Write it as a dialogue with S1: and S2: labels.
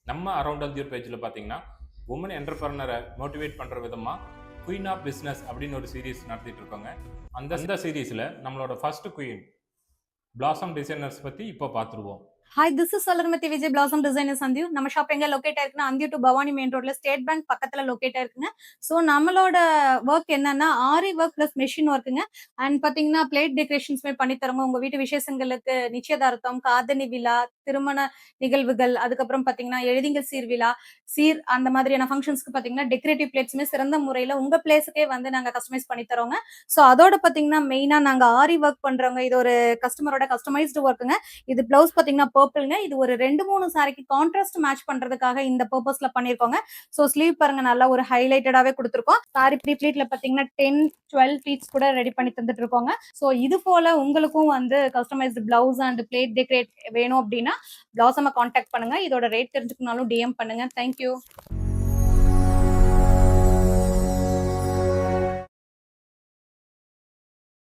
S1: நம்ம அரௌண்ட் அந்தியூர் பேஜில் பார்த்தீங்கன்னா உமன் என்டர்பிரனரை மோட்டிவேட் பண்ணுற விதமாக குயின் ஆஃப் பிஸ்னஸ் அப்படின்னு ஒரு சீரீஸ் நடத்திட்டு இருக்கோங்க. அந்த சீரீஸில் நம்மளோட ஃபர்ஸ்ட் குயின் பிளாசம் டிசைனர்ஸ் பற்றி இப்போ பார்த்துருவோம்.
S2: Hi, this is Salarmati Vijay Blossom Designers Andhyu. நம்ம ஷாப் எங்க லொகேட் ஆயிருக்குன்னா Andhyu டு பவானி மெயின் ரோட்ல ஸ்டேட் பேங்க் பக்கத்துல லொகேட் ஆயிருக்குங்க. ஸோ நம்மளோட ஒர்க் என்னன்னா ஆரி ஒர்க் பிளஸ் மெஷின் ஒர்க்குங்க. அண்ட் பாத்தீங்கன்னா பிளேட் டெக்கரேஷன்ஸ்மே பண்ணி தரோங்க. உங்க வீட்டு விசேஷங்களுக்கு, நிச்சயதார்த்தம், காதணி விழா, திருமண நிகழ்வுகள், அதுக்கப்புறம் பாத்தீங்கன்னா எழுதிங்கள் சீர் விழா, சீர் அந்த மாதிரியான ஃபங்க்ஷன்ஸ்க்கு பாத்தீங்கன்னா டெக்கரேட்டிவ் பிளேட்ஸ்மே சிறந்த முறையில உங்க பிளேஸுக்கே வந்து நாங்க கஸ்டமைஸ் பண்ணி தரோங்க. ஸோ அதோட பாத்தீங்கன்னா மெயினா நாங்க ஆரி ஒர்க் பண்றோங்க. இது ஒரு கஸ்டமரோட கஸ்டமைஸ்டு ஒர்க்குங்க. இது பிளவுஸ் பாத்தீங்கன்னா பர்பிள்ங்க. இது ஒரு 2-3 சாரிக்கு கான்ட்ராஸ்ட் மேட்ச் பண்றதுக்காக இந்த பர்பஸ்ல பண்ணிருக்கோங்க. சோ ஸ்லீவ் பாருங்க, நல்லா ஒரு ஹைலைட்டடாவே கொடுத்திருக்கோம். சாரி ப்ளீட்ல பாத்தீங்கன்னா 10-12 ப்ளீட்ஸ் கூட ரெடி பண்ணி தந்துட்டு இருக்கோங்க. சோ இது போல உங்களுக்கும் வந்து customised blouse and plate decorate வேணும் அப்படின்னா பிளாசம கான்டாக்ட் பண்ணுங்க. இதோட ரேட் தெரிஞ்சுக்கனாலும் டிஎம் பண்ணுங்க. தேங்க்யூ.